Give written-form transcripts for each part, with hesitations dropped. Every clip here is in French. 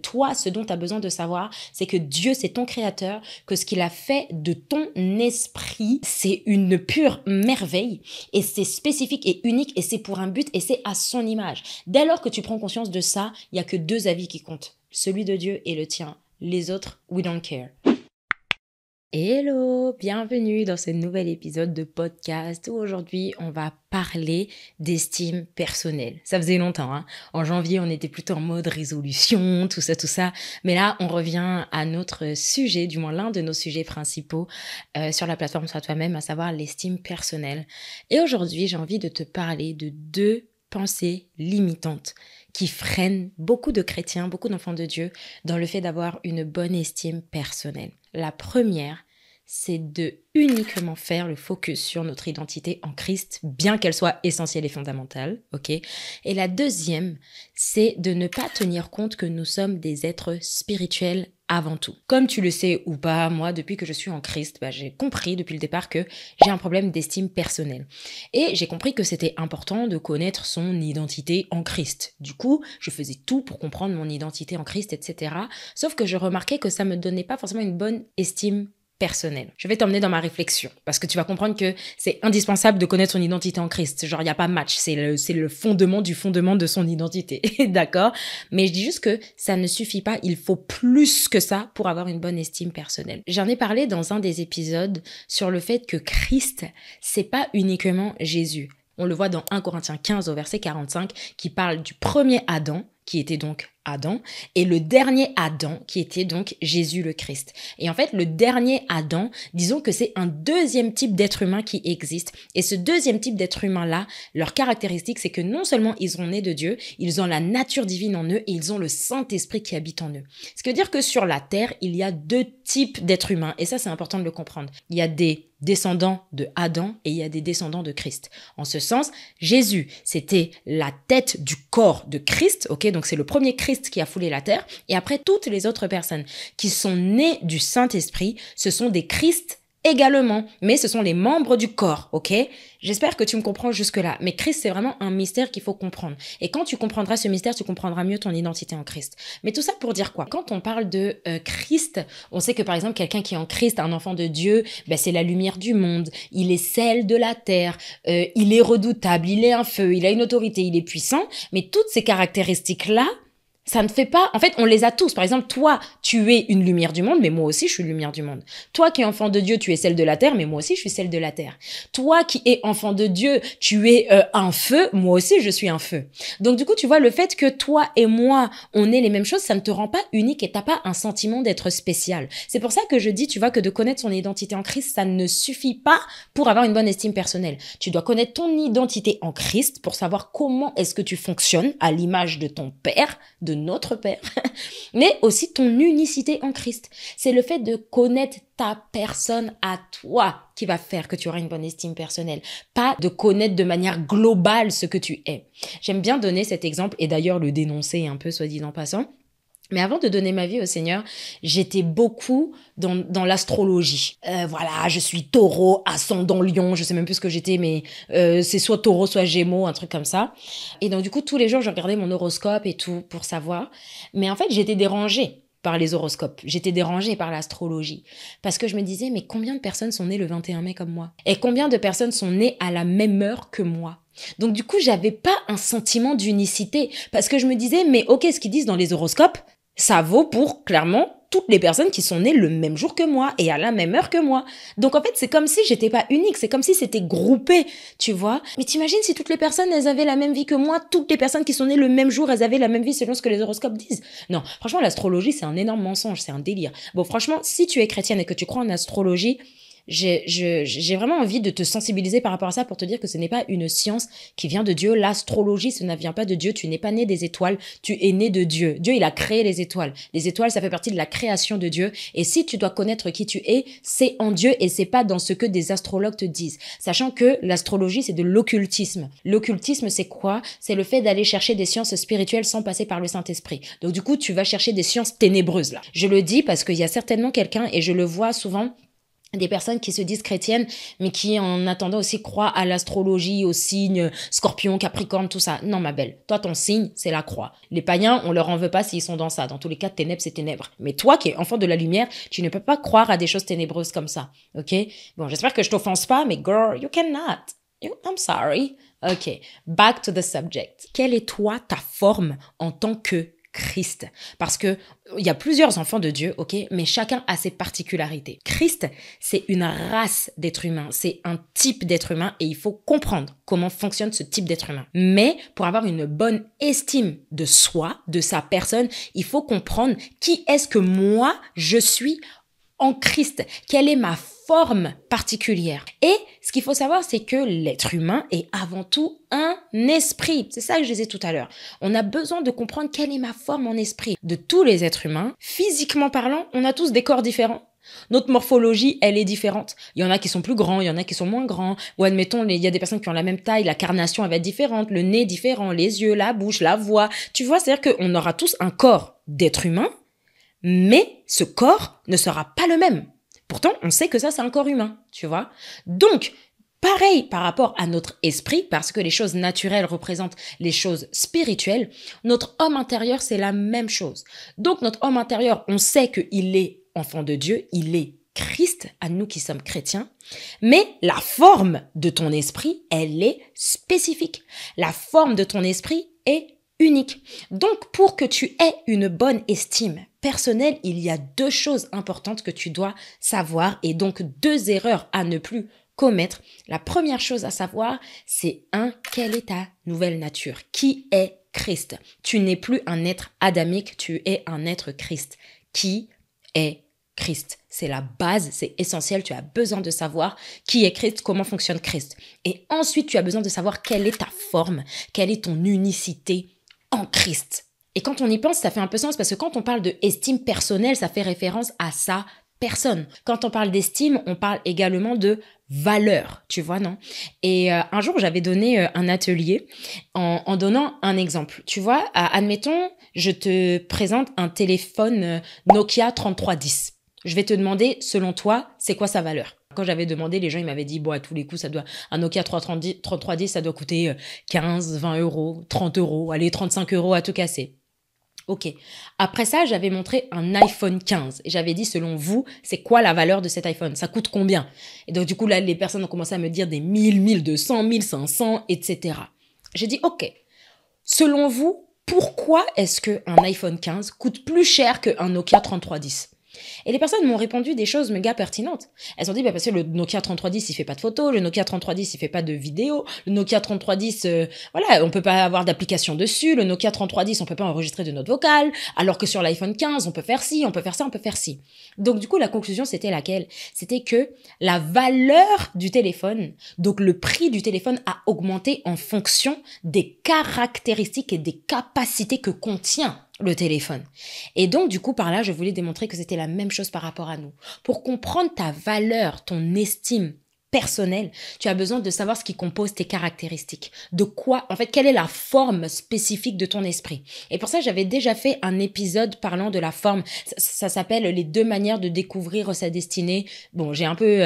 Toi, ce dont tu as besoin de savoir, c'est que Dieu, c'est ton créateur, que ce qu'il a fait de ton esprit, c'est une pure merveille et c'est spécifique et unique et c'est pour un but et c'est à son image. Dès lors que tu prends conscience de ça, il n'y a que deux avis qui comptent, celui de Dieu et le tien. Les autres, we don't care. Hello, bienvenue dans ce nouvel épisode de podcast où aujourd'hui on va parler d'estime personnelle. Ça faisait longtemps, hein. En janvier on était plutôt en mode résolution, tout ça. Mais là on revient à notre sujet, du moins l'un de nos sujets principaux sur la plateforme Sois toi-même, à savoir l'estime personnelle. Et aujourd'hui j'ai envie de te parler de deux pensées limitantes qui freinent beaucoup de chrétiens, beaucoup d'enfants de Dieu dans le fait d'avoir une bonne estime personnelle. La première, c'est de uniquement faire le focus sur notre identité en Christ, bien qu'elle soit essentielle et fondamentale, ok? Et la deuxième, c'est de ne pas tenir compte que nous sommes des êtres spirituels avant tout. Comme tu le sais ou pas, moi, depuis que je suis en Christ, j'ai compris depuis le départ que j'ai un problème d'estime personnelle. Et j'ai compris que c'était important de connaître son identité en Christ. Du coup, je faisais tout pour comprendre mon identité en Christ, etc. Sauf que je remarquais que ça me donnait pas forcément une bonne estime personnel. Je vais t'emmener dans ma réflexion parce que tu vas comprendre que c'est indispensable de connaître son identité en Christ. Genre, il n'y a pas match. C'est le fondement du fondement de son identité. D'accord? Mais je dis juste que ça ne suffit pas. Il faut plus que ça pour avoir une bonne estime personnelle. J'en ai parlé dans un des épisodes sur le fait que Christ, c'est pas uniquement Jésus. On le voit dans 1 Corinthiens 15 au verset 45 qui parle du premier Adam, qui était donc Adam, et le dernier Adam, qui était donc Jésus le Christ. Et en fait, le dernier Adam, disons que c'est un deuxième type d'être humain qui existe. Et ce deuxième type d'être humain-là, leur caractéristique, c'est que non seulement ils sont nés de Dieu, ils ont la nature divine en eux et ils ont le Saint-Esprit qui habite en eux. Ce qui veut dire que sur la terre, il y a deux types d'êtres humains. Et ça, c'est important de le comprendre. Il y a des descendants de Adam et il y a des descendants de Christ. En ce sens, Jésus, c'était la tête du corps de Christ, ok? Donc c'est le premier Christ qui a foulé la terre. Et après, toutes les autres personnes qui sont nées du Saint-Esprit, ce sont des Christ également, mais ce sont les membres du corps, ok? J'espère que tu me comprends jusque-là. Mais Christ, c'est vraiment un mystère qu'il faut comprendre. Et quand tu comprendras ce mystère, tu comprendras mieux ton identité en Christ. Mais tout ça pour dire quoi? Quand on parle de Christ, on sait que par exemple, quelqu'un qui est en Christ, un enfant de Dieu, c'est la lumière du monde, il est sel de la terre, il est redoutable, il est un feu, il a une autorité, il est puissant. Mais toutes ces caractéristiques-là, ça ne fait pas... En fait, on les a tous. Par exemple, toi, tu es une lumière du monde, mais moi aussi, je suis une lumière du monde. Toi qui es enfant de Dieu, tu es celle de la terre, mais moi aussi, je suis celle de la terre. Toi qui es enfant de Dieu, tu es un feu, moi aussi, je suis un feu. Donc, du coup, tu vois, le fait que toi et moi, on ait les mêmes choses, ça ne te rend pas unique et t'as pas un sentiment d'être spécial. C'est pour ça que je dis, tu vois, que de connaître son identité en Christ, ça ne suffit pas pour avoir une bonne estime personnelle. Tu dois connaître ton identité en Christ pour savoir comment est-ce que tu fonctionnes à l'image de ton Père, de notre Père, mais aussi ton unicité en Christ. C'est le fait de connaître ta personne à toi qui va faire que tu auras une bonne estime personnelle, pas de connaître de manière globale ce que tu es. J'aime bien donner cet exemple et d'ailleurs le dénoncer un peu, soit dit en passant. Mais avant de donner ma vie au Seigneur, j'étais beaucoup dans l'astrologie. Voilà, je suis taureau, ascendant lion, je sais même plus ce que j'étais, mais c'est soit taureau, soit gémeaux, un truc comme ça. Et donc du coup, tous les jours, je regardais mon horoscope et tout pour savoir. Mais en fait, j'étais dérangée par les horoscopes. J'étais dérangée par l'astrologie. Parce que je me disais, mais combien de personnes sont nées le 21 mai comme moi? Et combien de personnes sont nées à la même heure que moi? Donc du coup, j'avais pas un sentiment d'unicité. Parce que je me disais, mais ok, ce qu'ils disent dans les horoscopes, ça vaut pour, clairement, toutes les personnes qui sont nées le même jour que moi et à la même heure que moi. Donc en fait, c'est comme si j'étais pas unique, c'est comme si c'était groupé, tu vois. Mais t'imagines si toutes les personnes, elles avaient la même vie que moi, toutes les personnes qui sont nées le même jour, elles avaient la même vie selon ce que les horoscopes disent. Non, franchement, l'astrologie, c'est un énorme mensonge, c'est un délire. Bon, franchement, si tu es chrétienne et que tu crois en astrologie, j'ai vraiment envie de te sensibiliser par rapport à ça pour te dire que ce n'est pas une science qui vient de Dieu. L'astrologie, ça ne vient pas de Dieu. Tu n'es pas né des étoiles, tu es né de Dieu. Dieu, il a créé les étoiles. Les étoiles, ça fait partie de la création de Dieu. Et si tu dois connaître qui tu es, c'est en Dieu et c'est pas dans ce que des astrologues te disent. Sachant que l'astrologie, c'est de l'occultisme. L'occultisme, c'est quoi? C'est le fait d'aller chercher des sciences spirituelles sans passer par le Saint-Esprit. Donc du coup, tu vas chercher des sciences ténébreuses là. Je le dis parce qu'il y a certainement quelqu'un, et je le vois souvent, des personnes qui se disent chrétiennes, mais qui en attendant aussi croient à l'astrologie, aux signes, scorpion, capricorne, tout ça. Non, ma belle, toi, ton signe, c'est la croix. Les païens, on leur en veut pas s'ils sont dans ça. Dans tous les cas, ténèbres, c'est ténèbres. Mais toi, qui es enfant de la lumière, tu ne peux pas croire à des choses ténébreuses comme ça, ok? Bon, j'espère que je t'offense pas, mais girl, you cannot. I'm sorry. Ok, back to the subject. Quelle est toi, ta forme en tant que Christ? Parce que il y a plusieurs enfants de Dieu, ok, mais chacun a ses particularités. Christ, c'est une race d'êtres humains, c'est un type d'être humain et il faut comprendre comment fonctionne ce type d'être humain. Mais pour avoir une bonne estime de soi, de sa personne, il faut comprendre qui est-ce que moi, je suis en Christ. Quelle est ma forme particulière? Et ce qu'il faut savoir, c'est que l'être humain est avant tout un esprit. C'est ça que je disais tout à l'heure. On a besoin de comprendre quelle est ma forme en esprit. De tous les êtres humains, physiquement parlant, on a tous des corps différents. Notre morphologie, elle est différente. Il y en a qui sont plus grands, il y en a qui sont moins grands. Ou admettons, il y a des personnes qui ont la même taille, la carnation, elle va être différente, le nez différent, les yeux, la bouche, la voix. Tu vois, c'est-à-dire qu'on aura tous un corps d'être humain, mais ce corps ne sera pas le même. Pourtant, on sait que ça, c'est un corps humain, tu vois. Donc, pareil par rapport à notre esprit, parce que les choses naturelles représentent les choses spirituelles, notre homme intérieur, c'est la même chose. Donc, notre homme intérieur, on sait qu'il est enfant de Dieu, il est Christ, à nous qui sommes chrétiens, mais la forme de ton esprit, elle est spécifique. La forme de ton esprit est unique. Donc, pour que tu aies une bonne estime personnelle, il y a deux choses importantes que tu dois savoir et donc deux erreurs à ne plus commettre. La première chose à savoir, c'est quelle est ta nouvelle nature? Qui est Christ? Tu n'es plus un être adamique, tu es un être Christ. Qui est Christ? C'est la base, c'est essentiel, tu as besoin de savoir qui est Christ, comment fonctionne Christ. Et ensuite, tu as besoin de savoir quelle est ta forme, quelle est ton unicité en Christ. Et quand on y pense, ça fait un peu sens parce que quand on parle de estime personnelle, ça fait référence à sa personne. Quand on parle d'estime, on parle également de valeur, tu vois, non? Et un jour, j'avais donné un atelier en donnant un exemple. Tu vois, admettons, je te présente un téléphone Nokia 3310. Je vais te demander, selon toi, c'est quoi sa valeur? Quand j'avais demandé, les gens, ils m'avaient dit, bon, à tous les coups, un Nokia 3310, ça doit coûter 15, 20 euros, 30 euros, allez, 35 euros à tout casser. Ok. Après ça, j'avais montré un iPhone 15 et j'avais dit, selon vous, c'est quoi la valeur de cet iPhone? Ça coûte combien? Et donc, du coup, là, les personnes ont commencé à me dire des 1000, 1200, 1500, etc. J'ai dit, ok. Selon vous, pourquoi est-ce qu'un iPhone 15 coûte plus cher qu'un Nokia 3310? Et les personnes m'ont répondu des choses méga pertinentes. Elles ont dit, parce que le Nokia 3310, il fait pas de photos, le Nokia 3310, il fait pas de vidéos, le Nokia 3310, voilà, on peut pas avoir d'application dessus, le Nokia 3310, on peut pas enregistrer de notes vocales, alors que sur l'iPhone 15, on peut faire ci, on peut faire ça, on peut faire ci. Donc, du coup, la conclusion, c'était laquelle? C'était que la valeur du téléphone, donc le prix du téléphone a augmenté en fonction des caractéristiques et des capacités que contient le téléphone. Et donc, du coup, par là, je voulais démontrer que c'était la même chose par rapport à nous. Pour comprendre ta valeur, ton estime personnelle, tu as besoin de savoir ce qui compose tes caractéristiques. De quoi, en fait, quelle est la forme spécifique de ton esprit. Et pour ça, j'avais déjà fait un épisode parlant de la forme. Ça s'appelle « Les 2 manières de découvrir sa destinée ». Bon, j'ai un peu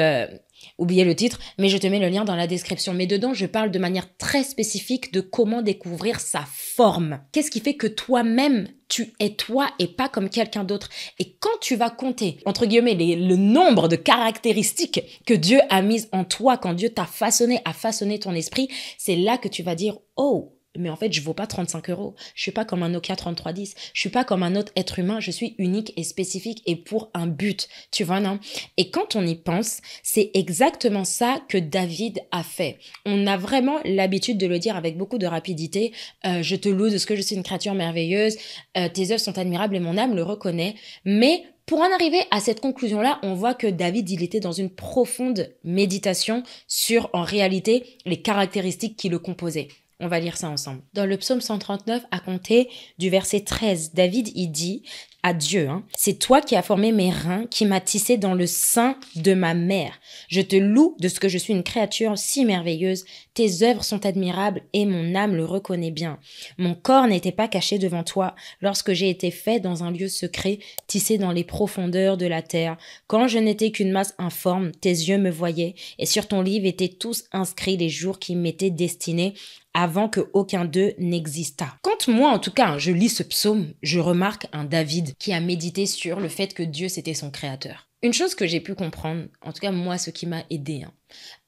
oublié le titre, mais je te mets le lien dans la description. Mais dedans, je parle de manière très spécifique de comment découvrir sa forme. Qu'est-ce qui fait que toi-même, tu es toi et pas comme quelqu'un d'autre. Et quand tu vas compter, entre guillemets, le nombre de caractéristiques que Dieu a mises en toi, quand Dieu t'a façonné, a façonné ton esprit, c'est là que tu vas dire « Oh !» Mais en fait, je vaux pas 35 euros. Je suis pas comme un Nokia 3310. Je suis pas comme un autre être humain. Je suis unique et spécifique et pour un but. Tu vois, non? Et quand on y pense, c'est exactement ça que David a fait. On a vraiment l'habitude de le dire avec beaucoup de rapidité. Je te loue de ce que je suis une créature merveilleuse. Tes œuvres sont admirables et mon âme le reconnaît. Mais pour en arriver à cette conclusion-là, on voit que David, il était dans une profonde méditation sur, en réalité, les caractéristiques qui le composaient. On va lire ça ensemble. Dans le psaume 139, à compter du verset 13, David, il dit « à Dieu, hein. C'est toi qui as formé mes reins, qui m'as tissé dans le sein de ma mère. Je te loue de ce que je suis une créature si merveilleuse. Tes œuvres sont admirables et mon âme le reconnaît bien. Mon corps n'était pas caché devant toi lorsque j'ai été fait dans un lieu secret, tissé dans les profondeurs de la terre. Quand je n'étais qu'une masse informe, tes yeux me voyaient et sur ton livre étaient tous inscrits les jours qui m'étaient destinés avant que aucun d'eux n'existât. Quand moi, en tout cas, je lis ce psaume, je remarque un David qui a médité sur le fait que Dieu, c'était son créateur. Une chose que j'ai pu comprendre, en tout cas moi, ce qui m'a aidé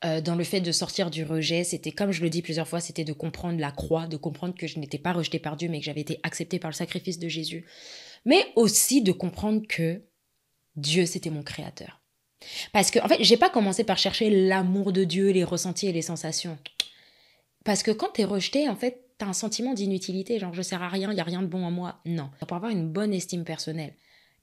dans le fait de sortir du rejet, c'était, comme je le dis plusieurs fois, c'était de comprendre la croix, de comprendre que je n'étais pas rejetée par Dieu, mais que j'avais été acceptée par le sacrifice de Jésus. Mais aussi de comprendre que Dieu, c'était mon créateur. Parce que, en fait, j'ai pas commencé par chercher l'amour de Dieu, les ressentis et les sensations. Parce que quand t'es rejeté, en fait, t'as un sentiment d'inutilité, genre je sers à rien, il y a rien de bon en moi. Non. Pour avoir une bonne estime personnelle,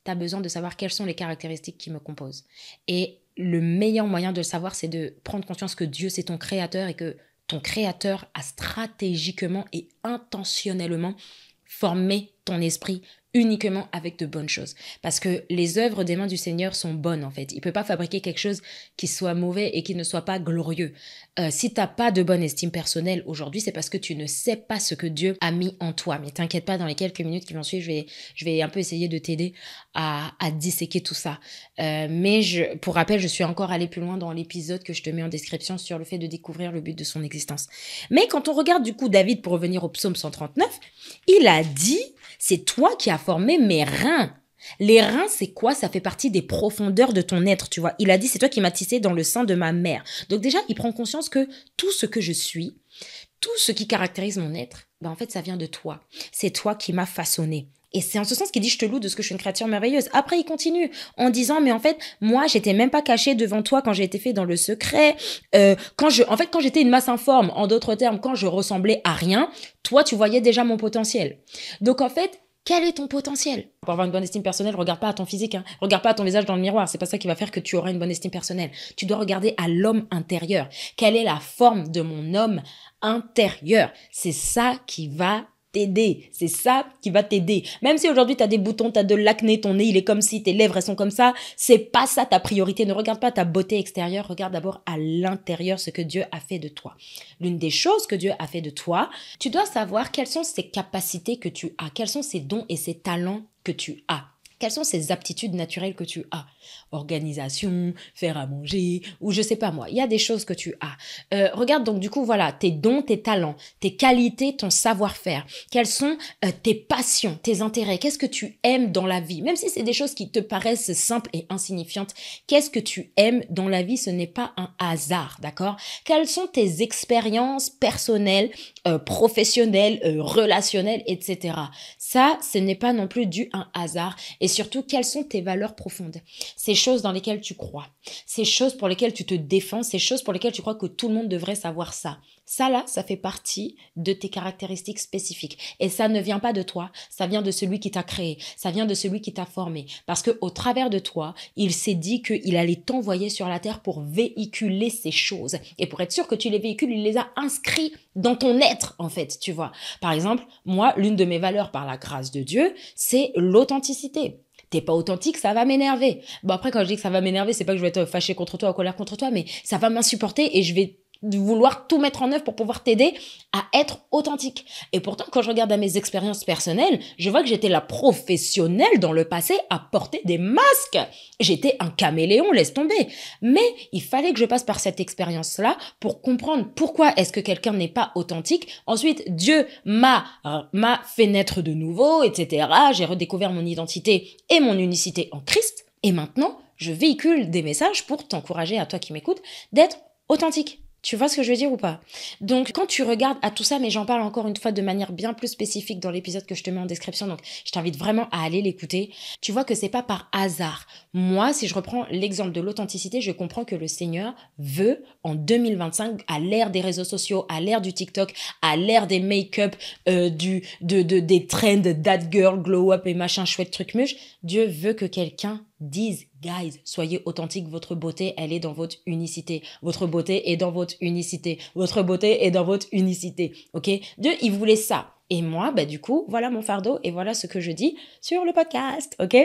t'as besoin de savoir quelles sont les caractéristiques qui me composent. Et le meilleur moyen de le savoir, c'est de prendre conscience que Dieu, c'est ton créateur et que ton créateur a stratégiquement et intentionnellement formé ton esprit uniquement avec de bonnes choses. Parce que les œuvres des mains du Seigneur sont bonnes, en fait. Il ne peut pas fabriquer quelque chose qui soit mauvais et qui ne soit pas glorieux. Si tu n'as pas de bonne estime personnelle aujourd'hui, c'est parce que tu ne sais pas ce que Dieu a mis en toi. Mais t'inquiète pas, dans les quelques minutes qui vont suivre, je vais un peu essayer de t'aider à disséquer tout ça. Pour rappel, je suis encore allée plus loin dans l'épisode que je te mets en description sur le fait de découvrir le but de son existence. Mais quand on regarde du coup David, pour revenir au psaume 139, il a dit... C'est toi qui as formé mes reins. Les reins, c'est quoi? Ça fait partie des profondeurs de ton être, tu vois. Il a dit, c'est toi qui m'as tissé dans le sein de ma mère. Donc déjà, il prend conscience que tout ce que je suis, tout ce qui caractérise mon être, en fait, ça vient de toi. C'est toi qui m'as façonné. Et c'est en ce sens qu'il dit, je te loue de ce que je suis une créature merveilleuse. Après, il continue en disant, mais en fait, moi, j'étais même pas cachée devant toi quand j'ai été fait dans le secret. Quand j'étais une masse informe, en d'autres termes, quand je ressemblais à rien, toi, tu voyais déjà mon potentiel. Donc, en fait, quel est ton potentiel? Pour avoir une bonne estime personnelle, regarde pas à ton physique, hein. Regarde pas à ton visage dans le miroir. C'est pas ça qui va faire que tu auras une bonne estime personnelle. Tu dois regarder à l'homme intérieur. Quelle est la forme de mon homme intérieur? C'est ça qui va t'aider. C'est ça qui va t'aider. Même si aujourd'hui tu as des boutons, tu as de l'acné, ton nez il est comme si, tes lèvres elles sont comme ça, c'est pas ça ta priorité. Ne regarde pas ta beauté extérieure, regarde d'abord à l'intérieur ce que Dieu a fait de toi. L'une des choses que Dieu a fait de toi, tu dois savoir quelles sont ces capacités que tu as, quels sont ces dons et ces talents que tu as. Quelles sont ces aptitudes naturelles que tu as? Organisation, faire à manger, ou je sais pas moi. Il y a des choses que tu as. Regarde donc du coup, voilà, tes dons, tes talents, tes qualités, ton savoir-faire. Quelles sont tes passions, tes intérêts? Qu'est-ce que tu aimes dans la vie? Même si c'est des choses qui te paraissent simples et insignifiantes, qu'est-ce que tu aimes dans la vie? Ce n'est pas un hasard, d'accord? Quelles sont tes expériences personnelles, professionnelles, relationnelles, etc. Ça, ce n'est pas non plus dû à un hasard. Et surtout, quelles sont tes valeurs profondes? Ces choses dans lesquelles tu crois, ces choses pour lesquelles tu te défends, ces choses pour lesquelles tu crois que tout le monde devrait savoir ça. Ça là, ça fait partie de tes caractéristiques spécifiques. Et ça ne vient pas de toi, ça vient de celui qui t'a créé, ça vient de celui qui t'a formé. Parce qu'au travers de toi, il s'est dit qu'il allait t'envoyer sur la terre pour véhiculer ces choses. Et pour être sûr que tu les véhicules, il les a inscrits dans ton être, en fait, tu vois. Par exemple, moi, l'une de mes valeurs par la grâce de Dieu, c'est l'authenticité. T'es pas authentique, ça va m'énerver. Bon, après, quand je dis que ça va m'énerver, c'est pas que je vais être fâchée contre toi, en colère contre toi, mais ça va m'insupporter et je vais vouloir tout mettre en œuvre pour pouvoir t'aider à être authentique. Et pourtant, quand je regarde à mes expériences personnelles, je vois que j'étais la professionnelle dans le passé à porter des masques. J'étais un caméléon, laisse tomber. Mais il fallait que je passe par cette expérience-là pour comprendre pourquoi est-ce que quelqu'un n'est pas authentique. Ensuite, Dieu m'a fait naître de nouveau, etc. J'ai redécouvert mon identité et mon unicité en Christ. Et maintenant, je véhicule des messages pour t'encourager, à toi qui m'écoutes, d'être authentique. Tu vois ce que je veux dire ou pas? Donc, quand tu regardes à tout ça, mais j'en parle encore une fois de manière bien plus spécifique dans l'épisode que je te mets en description, donc je t'invite vraiment à aller l'écouter. Tu vois que c'est pas par hasard. Moi, si je reprends l'exemple de l'authenticité, je comprends que le Seigneur veut, en 2025, à l'ère des réseaux sociaux, à l'ère du TikTok, à l'ère des make-up, des trends, that girl, glow up et machin chouette truc muche, Dieu veut que quelqu'un dise, guys, soyez authentiques, votre beauté, elle est dans votre unicité. Votre beauté est dans votre unicité. Votre beauté est dans votre unicité. Ok? Dieu, il voulait ça. Et moi, bah, du coup, voilà mon fardeau et voilà ce que je dis sur le podcast, ok?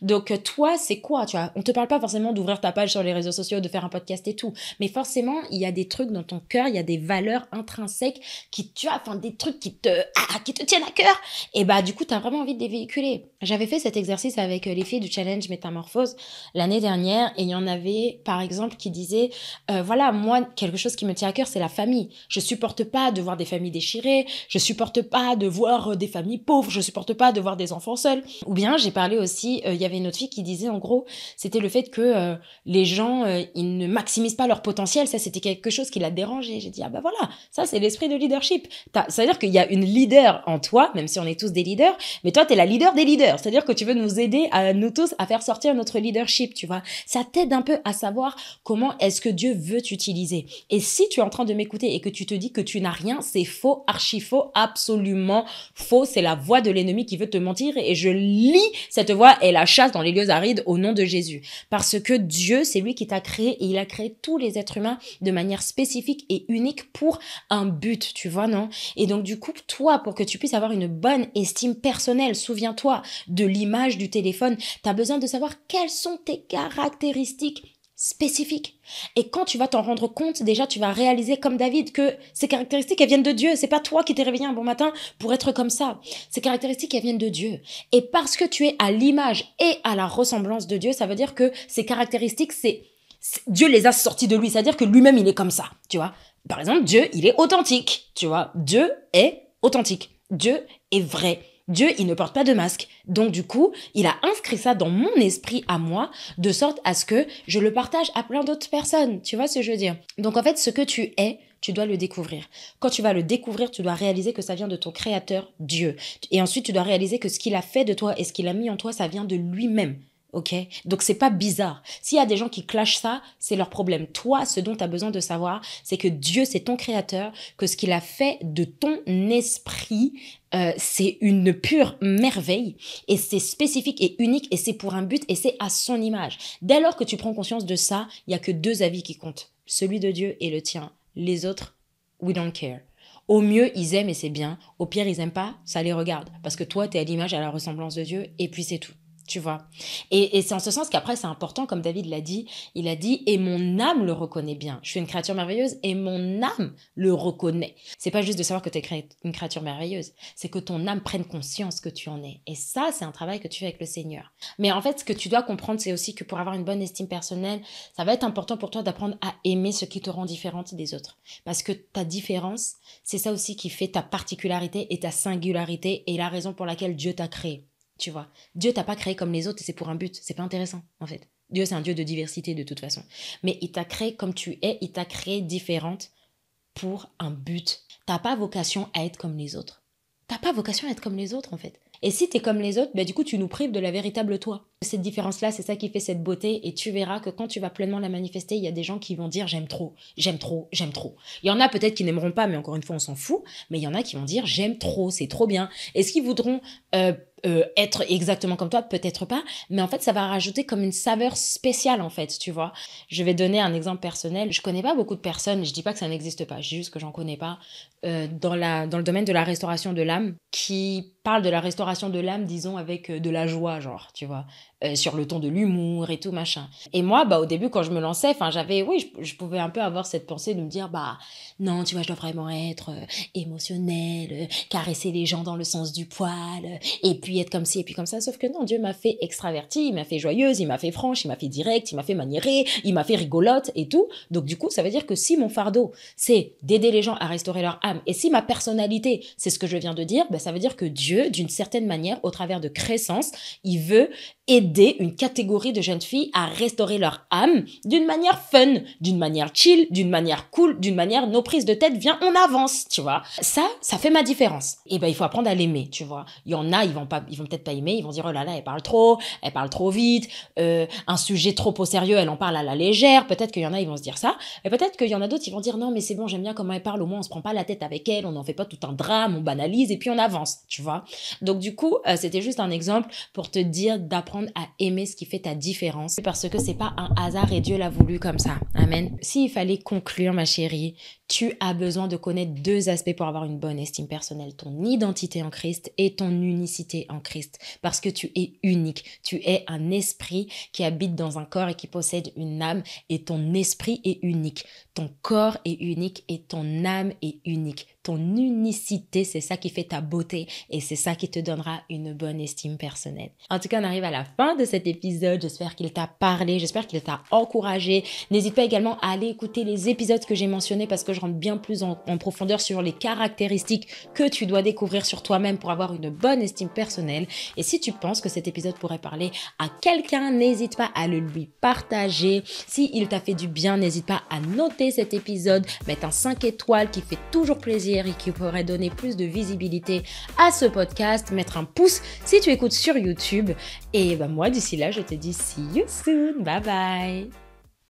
Donc, toi, c'est quoi, tu vois? On te parle pas forcément d'ouvrir ta page sur les réseaux sociaux, de faire un podcast et tout. Mais forcément, il y a des trucs dans ton cœur, il y a des valeurs intrinsèques qui, tu vois, enfin, des trucs qui te tiennent à cœur. Et bah, du coup, tu as vraiment envie de les véhiculer. J'avais fait cet exercice avec les filles du challenge Métamorphose l'année dernière et il y en avait, par exemple, qui disaient, voilà, moi, quelque chose qui me tient à cœur, c'est la famille. Je supporte pas de voir des familles déchirées, je supporte pas de voir des familles pauvres, je supporte pas de voir des enfants seuls. Ou bien, j'ai parlé aussi, il y avait une autre fille qui disait, en gros, c'était le fait que les gens, ils ne maximisent pas leur potentiel. Ça, c'était quelque chose qui l'a dérangé. J'ai dit, ah bah voilà, ça, c'est l'esprit de leadership. Ça veut dire qu'il y a une leader en toi, même si on est tous des leaders, mais toi, t'es la leader des leaders. C'est-à-dire que tu veux nous aider à nous tous à faire sortir notre leadership, tu vois. Ça t'aide un peu à savoir comment est-ce que Dieu veut t'utiliser. Et si tu es en train de m'écouter et que tu te dis que tu n'as rien, c'est faux, archi faux, absolument faux. C'est la voix de l'ennemi qui veut te mentir et je lis cette voix et la chasse dans les lieux arides au nom de Jésus. Parce que Dieu, c'est lui qui t'a créé et il a créé tous les êtres humains de manière spécifique et unique pour un but, tu vois, non? Et donc, du coup, toi, pour que tu puisses avoir une bonne estime personnelle, souviens-toi de l'image du téléphone, tu as besoin de savoir quelles sont tes caractéristiques spécifiques. Et quand tu vas t'en rendre compte, déjà, tu vas réaliser comme David que ces caractéristiques, elles viennent de Dieu. C'est pas toi qui t'es réveillé un bon matin pour être comme ça. Ces caractéristiques, elles viennent de Dieu. Et parce que tu es à l'image et à la ressemblance de Dieu, ça veut dire que ces caractéristiques, Dieu les a sorties de lui. C'est-à-dire que lui-même, il est comme ça, tu vois. Par exemple, Dieu, il est authentique, tu vois. Dieu est authentique. Dieu est vrai. Dieu, il ne porte pas de masque. Donc, du coup, il a inscrit ça dans mon esprit à moi, de sorte à ce que je le partage à plein d'autres personnes. Tu vois ce que je veux dire? Donc, en fait, ce que tu es, tu dois le découvrir. Quand tu vas le découvrir, tu dois réaliser que ça vient de ton créateur, Dieu. Et ensuite, tu dois réaliser que ce qu'il a fait de toi et ce qu'il a mis en toi, ça vient de lui-même. Ok? Donc, c'est pas bizarre. S'il y a des gens qui clashent ça, c'est leur problème. Toi, ce dont tu as besoin de savoir, c'est que Dieu, c'est ton créateur, que ce qu'il a fait de ton esprit, c'est une pure merveille et c'est spécifique et unique et c'est pour un but et c'est à son image. Dès lors que tu prends conscience de ça, il y a que deux avis qui comptent. Celui de Dieu et le tien. Les autres, we don't care. Au mieux, ils aiment et c'est bien. Au pire, ils aiment pas, ça les regarde. Parce que toi, t'es à l'image, à la ressemblance de Dieu et puis c'est tout. Tu vois. Et c'est en ce sens qu'après, c'est important, comme David l'a dit, il a dit, et mon âme le reconnaît bien. Je suis une créature merveilleuse et mon âme le reconnaît. C'est pas juste de savoir que tu es une créature merveilleuse, c'est que ton âme prenne conscience que tu en es. Et ça, c'est un travail que tu fais avec le Seigneur. Mais en fait, ce que tu dois comprendre, c'est aussi que pour avoir une bonne estime personnelle, ça va être important pour toi d'apprendre à aimer ce qui te rend différente des autres. Parce que ta différence, c'est ça aussi qui fait ta particularité et ta singularité et la raison pour laquelle Dieu t'a créé. Tu vois, Dieu t'a pas créé comme les autres et c'est pour un but. C'est pas intéressant, en fait. Dieu, c'est un Dieu de diversité de toute façon. Mais il t'a créé comme tu es, il t'a créé différente pour un but. T'as pas vocation à être comme les autres. T'as pas vocation à être comme les autres, en fait. Et si t'es comme les autres, bah, du coup, tu nous prives de la véritable toi. Cette différence-là, c'est ça qui fait cette beauté et tu verras que quand tu vas pleinement la manifester, il y a des gens qui vont dire j'aime trop, j'aime trop, j'aime trop. Il y en a peut-être qui n'aimeront pas, mais encore une fois, on s'en fout. Mais il y en a qui vont dire j'aime trop, c'est trop bien. Est-ce qu'ils voudront être exactement comme toi? Peut-être pas. Mais en fait, ça va rajouter comme une saveur spéciale, en fait, tu vois. Je vais donner un exemple personnel. Je connais pas beaucoup de personnes, je dis pas que ça n'existe pas, je dis juste que j'en connais pas, dans le domaine de la restauration de l'âme, qui parle de la restauration de l'âme, disons, avec de la joie, genre, tu vois. Sur le ton de l'humour et tout machin. Et moi, bah au début quand je me lançais, enfin je pouvais un peu avoir cette pensée de me dire bah non, tu vois, je dois vraiment être émotionnelle, caresser les gens dans le sens du poil, et puis être comme ci et puis comme ça. Sauf que non, Dieu m'a fait extravertie, il m'a fait joyeuse, il m'a fait franche, il m'a fait directe, il m'a fait maniérée, il m'a fait rigolote et tout. Donc du coup, ça veut dire que si mon fardeau c'est d'aider les gens à restaurer leur âme, et si ma personnalité c'est ce que je viens de dire, bah ça veut dire que Dieu, d'une certaine manière, au travers de créance, il veut aider une catégorie de jeunes filles à restaurer leur âme d'une manière fun, d'une manière chill, d'une manière cool, d'une manière nos prises de tête, viens, on avance, tu vois. Ça fait ma différence. Et ben, il faut apprendre à l'aimer, tu vois. Il y en a, ils vont pas ils vont peut-être pas aimer, ils vont dire oh là là, elle parle trop vite, un sujet trop au sérieux, elle en parle à la légère. Peut-être qu'il y en a, ils vont se dire ça. Et peut-être qu'il y en a d'autres, ils vont dire non, mais c'est bon, j'aime bien comment elle parle, au moins on se prend pas la tête avec elle, on n'en fait pas tout un drame, on banalise et puis on avance, tu vois. Donc du coup, c'était juste un exemple pour te dire d'apprendre à aimer ce qui fait ta différence parce que c'est pas un hasard et Dieu l'a voulu comme ça. Amen. S'il fallait conclure, ma chérie, tu as besoin de connaître deux aspects pour avoir une bonne estime personnelle, ton identité en Christ et ton unicité en Christ. Parce que tu es unique. Tu es un esprit qui habite dans un corps et qui possède une âme et ton esprit est unique. Ton corps est unique et ton âme est unique. Ton unicité, c'est ça qui fait ta beauté et c'est ça qui te donnera une bonne estime personnelle. En tout cas, on arrive à la fin de cet épisode. J'espère qu'il t'a parlé, j'espère qu'il t'a encouragé. N'hésite pas également à aller écouter les épisodes que j'ai mentionnés parce que je rentre bien plus en profondeur sur les caractéristiques que tu dois découvrir sur toi-même pour avoir une bonne estime personnelle. Et si tu penses que cet épisode pourrait parler à quelqu'un, n'hésite pas à le lui partager. Si il t'a fait du bien, n'hésite pas à noter cet épisode, mettre un 5 étoiles qui fait toujours plaisir et qui pourrait donner plus de visibilité à ce podcast, mettre un pouce si tu écoutes sur YouTube. Et moi, d'ici là, je te dis see you soon. Bye bye.